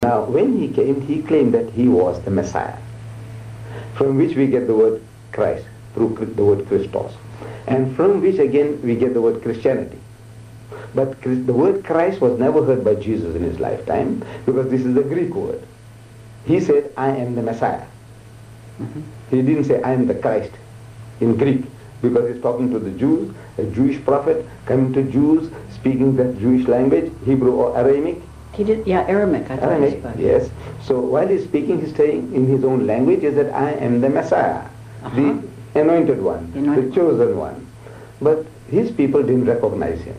Now, when he came, he claimed that he was the Messiah, from which we get the word Christ, through the word Christos, and from which again we get the word Christianity. But the word Christ was never heard by Jesus in his lifetime, because this is the Greek word. He said, I am the Messiah. He didn't say, I am the Christ in Greek, because he's talking to the Jews, a Jewish prophet coming to Jews, speaking that Jewish language, Hebrew or Aramaic. He did, yeah, Aramaic. I thought he spoke. Yes. So while he's speaking, he's saying in his own language, is that I am the Messiah, the anointed one, the chosen one. But his people didn't recognize him.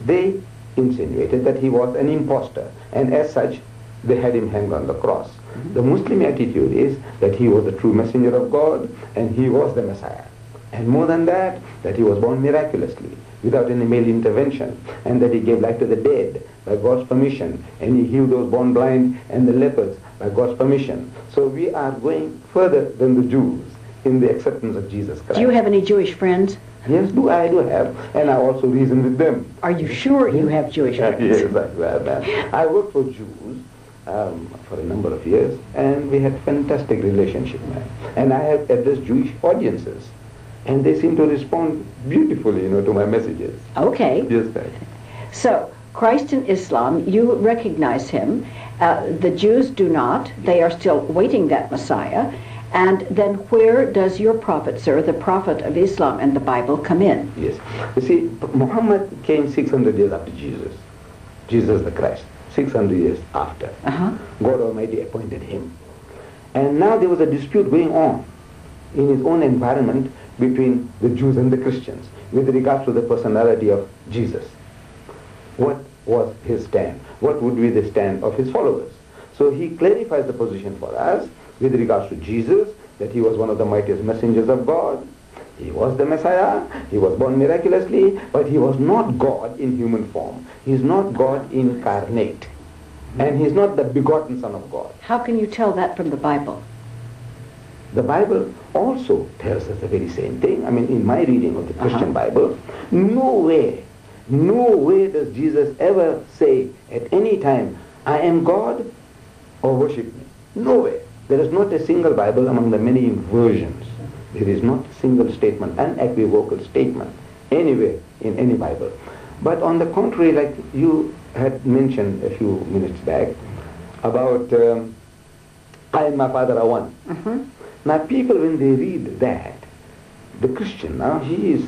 They insinuated that he was an impostor, and as such, they had him hanged on the cross. The Muslim attitude is that he was the true messenger of God, and he was the Messiah. And more than that he was born miraculously, without any male intervention, and that he gave life to the dead by God's permission, and he healed those born blind and the lepers by God's permission. So we are going further than the Jews in the acceptance of Jesus Christ. Do you have any Jewish friends? Yes, I do have, and I also reason with them. Are you sure you have Jewish friends? Yes, I worked for Jews for a number of years, and we had fantastic relationship, man. And I have addressed Jewish audiences, and they seem to respond beautifully, to my messages. Okay. Yes, sir. So, Christ in Islam, you recognize him. The Jews do not. They are still waiting that Messiah. And then where does your prophet, sir, the prophet of Islam and the Bible, come in? Yes. You see, Muhammad came 600 years after Jesus. Jesus the Christ. 600 years after. God Almighty appointed him. And now there was a dispute going on in his own environment between the Jews and the Christians with regards to the personality of Jesus. What was his stand? What would be the stand of his followers? So he clarifies the position for us with regards to Jesus, that he was one of the mightiest messengers of God. He was the Messiah, he was born miraculously, but he was not God in human form. He is not God incarnate. And he is not the begotten Son of God. How can you tell that from the Bible? The Bible also tells us the very same thing. I mean, in my reading of the Christian Bible, nowhere does Jesus ever say at any time, I am God, or worship me. Nowhere. There is not a single Bible among the many versions. There is not a single statement, an unequivocal statement, anywhere in any Bible. But on the contrary, like you had mentioned a few minutes back, about I and my Father are one. Now people, when they read that, the Christian, now he is,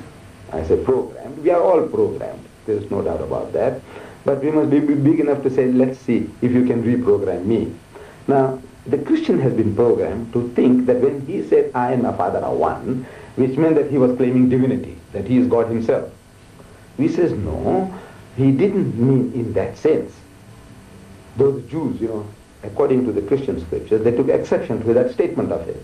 I say, programmed. We are all programmed. There is no doubt about that. But we must be big enough to say, let's see if you can reprogram me. Now, the Christian has been programmed to think that when he said, I and my Father are one, which meant that he was claiming divinity, that he is God himself. We says, no, he didn't mean in that sense. Those Jews, according to the Christian scriptures, they took exception to that statement of his.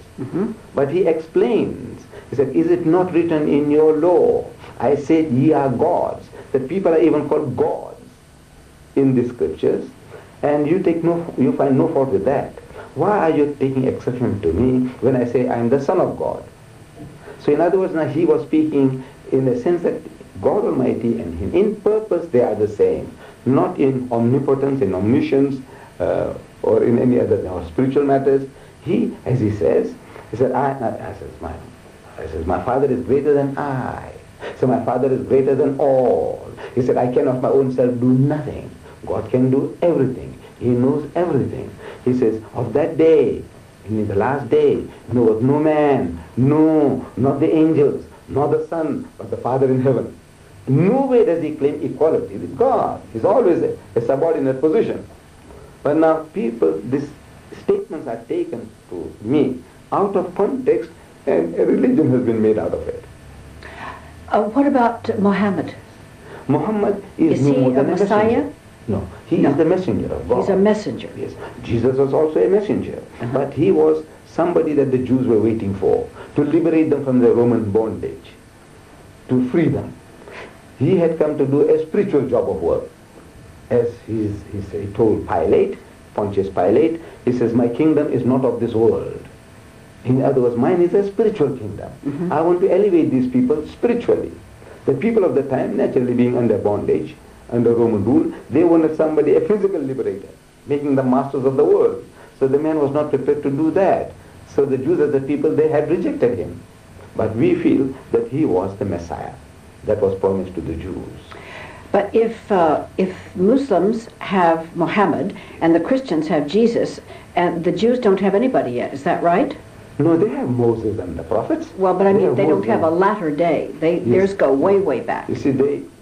But he explains, he said, is it not written in your law, I said ye are gods, that people are even called gods in the scriptures, and you find no fault with that. Why are you taking exception to me when I say I am the Son of God? So in other words, now he was speaking in the sense that God Almighty and him, in purpose they are the same, not in omnipotence, in omniscience, or in any other spiritual matters. He, as he says, my Father is greater than I. So my Father is greater than all. He said, I can of my own self do nothing. God can do everything. He knows everything. He says, of that day, in the last day, knoweth no man, no, not the angels, nor the Son, but the Father in heaven. Nowhere does he claim equality with God. He's always a subordinate position. But now people, these statements are taken to me out of context, and a religion has been made out of it. What about Muhammad? Muhammad is no he more than a Messiah? Messenger. No, he is the messenger of God. He's a messenger. Yes. Jesus was also a messenger. But he was somebody that the Jews were waiting for, to liberate them from their Roman bondage, to free them. He had come to do a spiritual job of work. As he told Pilate, Pontius Pilate, he says, my kingdom is not of this world. In other words, mine is a spiritual kingdom. I want to elevate these people spiritually. The people of the time, naturally being under bondage, under Roman rule, they wanted somebody, a physical liberator. making them masters of the world. So the man was not prepared to do that. So the Jews as a people, they had rejected him. But we feel that he was the Messiah that was promised to the Jews. But if Muslims have Muhammad and the Christians have Jesus, and the Jews don't have anybody yet, is that right? No, they have Moses and the prophets. Well, but I mean, they don't have a latter day. Theirs go way, way back. You see,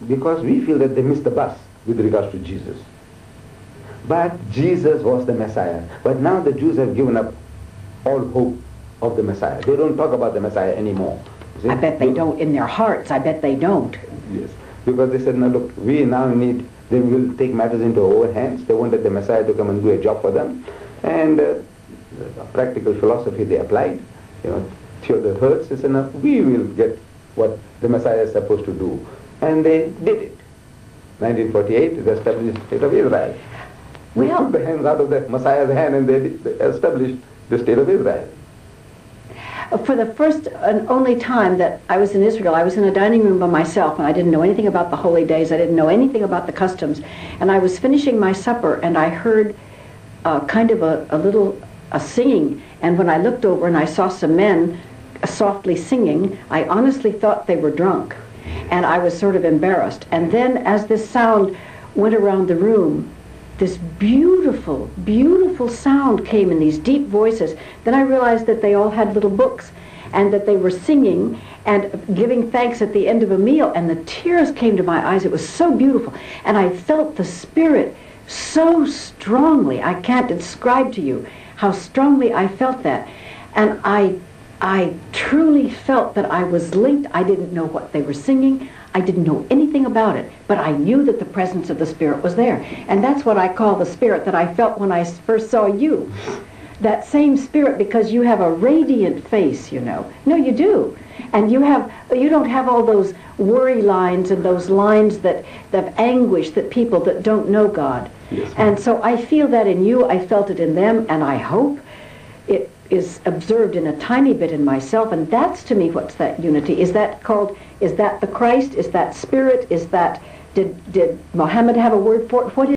because we feel that they missed the bus with regards to Jesus. But Jesus was the Messiah. But now the Jews have given up all hope of the Messiah. They don't talk about the Messiah anymore. I bet they don't in their hearts. I bet they don't. Yes. Because they said, no, look, we now need, they will take matters into our own hands. They wanted the Messiah to come and do a job for them. And the practical philosophy they applied. You know, Theodore Hertz said, no, we will get what the Messiah is supposed to do. And they did it. 1948, they established the state of Israel. They took the hands out of the Messiah's hand and they established the state of Israel. For the first and only time that I was in Israel, I was in a dining room by myself, and I didn't know anything about the holy days. I didn't know anything about the customs. And I was finishing my supper, and I heard kind of a singing. And when I looked over and I saw some men softly singing, I honestly thought they were drunk. And I was sort of embarrassed. And then as this sound went around the room, this beautiful, beautiful sound came in these deep voices. Then I realized that they all had little books and that they were singing and giving thanks at the end of a meal, and the tears came to my eyes. It was so beautiful. And I felt the Spirit so strongly. I can't describe to you how strongly I felt that. And I truly felt that I was linked. I didn't know what they were singing. I didn't know anything about it, but I knew that the presence of the Spirit was there. And that's what I call the Spirit that I felt when I first saw you. That same Spirit, because you have a radiant face, you know. No, you do. And you don't have all those worry lines and those lines of anguish that people that don't know God. Yes, and so I feel that in you, I felt it in them, and I hope it is observed in a tiny bit in myself, and that's to me what's that unity. Is that the Christ? Is that Spirit? Is that, did Muhammad have a word for it? What is